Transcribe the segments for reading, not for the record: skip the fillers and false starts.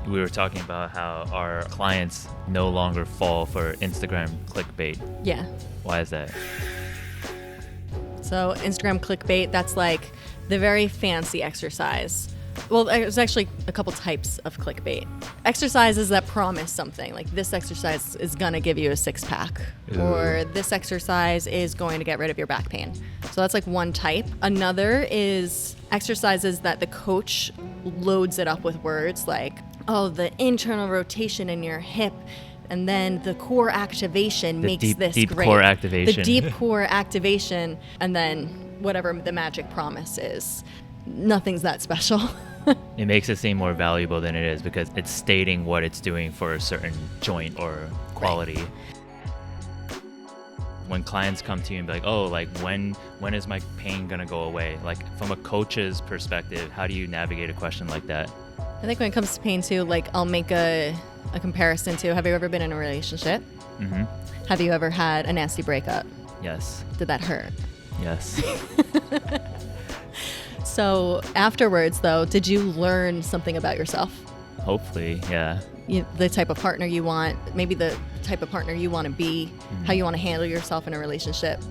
We were talking about how our clients no longer fall for Instagram clickbait. Yeah. Why is that? So Instagram clickbait, that's like the very fancy exercise. Well, there's actually a couple types of clickbait. Exercises that promise something, like this exercise is gonna give you a six-pack, or this exercise is going to get rid of your back pain. So that's like one type. Another is exercises that the coach loads it up with words like, oh, the internal rotation in your hip, and then the core activation makes this deep great. core activation. The deep core activation, and then whatever the magic promise is. Nothing's that special. It makes it seem more valuable than it is because it's stating what it's doing for a certain joint or quality. Right. When clients come to you and be like, oh, like when is my pain gonna go away? Like from a coach's perspective, how do you navigate a question like that? I think when it comes to pain too, like I'll make a comparison to, have you ever been in a relationship? Mm-hmm. Have you ever had a nasty breakup? Yes. Did that hurt? Yes. So afterwards, though, did you learn something about yourself? Hopefully, yeah. The type of partner you want, maybe the type of partner you want to be, how you want to handle yourself in a relationship.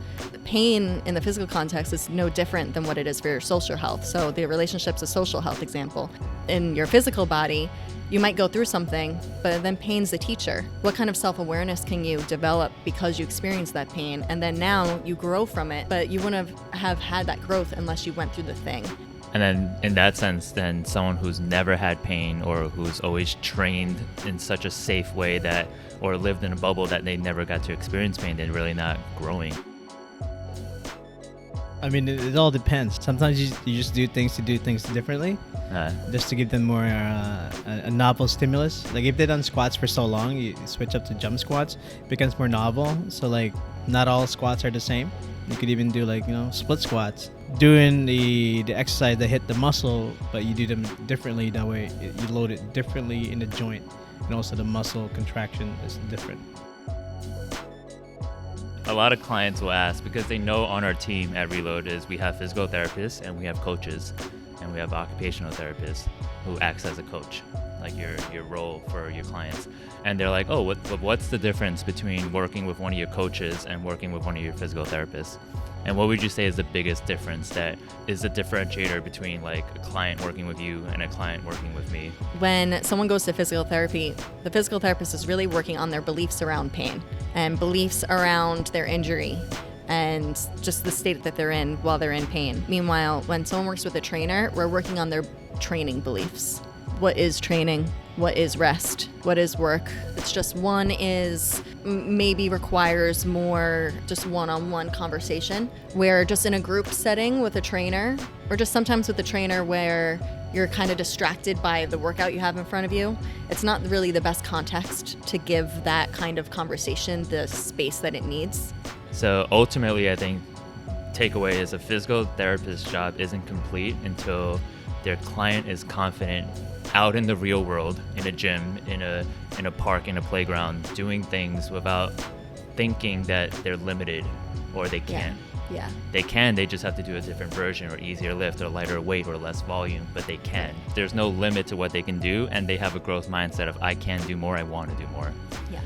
Pain in the physical context is no different than what it is for your social health. So the relationship's a social health example. In your physical body, you might go through something, but then pain's the teacher. What kind of self-awareness can you develop because you experienced that pain? And then now you grow from it, but you wouldn't have had that growth unless you went through the thing. And then in that sense, then someone who's never had pain or who's always trained in such a safe way that, or lived in a bubble that they never got to experience pain, they're really not growing. I mean, it all depends. Sometimes you just do things differently, just to give them more a novel stimulus. Like if they've done squats for so long, you switch up to jump squats, it becomes more novel. So like not all squats are the same. You could even do like, split squats. Doing the exercise that hit the muscle, but you do them differently. That way you load it differently in the joint, and also the muscle contraction is different. A lot of clients will ask, because they know on our team at Reload is we have physical therapists and we have coaches and we have occupational therapists who acts as a coach, like your role for your clients. And they're like, oh, what's the difference between working with one of your coaches and working with one of your physical therapists? And what would you say is the biggest difference that is the differentiator between like a client working with you and a client working with me? When someone goes to physical therapy, the physical therapist is really working on their beliefs around pain and beliefs around their injury and just the state that they're in while they're in pain. Meanwhile, when someone works with a trainer, we're working on their training beliefs. What is training? What is rest? What is work? It's just one is maybe requires more just one-on-one conversation, where just in a group setting with a trainer, or just sometimes with a trainer where you're kind of distracted by the workout you have in front of you, it's not really the best context to give that kind of conversation the space that it needs. So ultimately, I think takeaway is a physical therapist's job isn't complete until their client is confident out in the real world, in a gym, in a park, in a playground, doing things without thinking that they're limited or they can't. Yeah. They can, they just have to do a different version or easier lift or lighter weight or less volume, but they can. There's no limit to what they can do, and they have a growth mindset of I can do more, I want to do more. Yeah.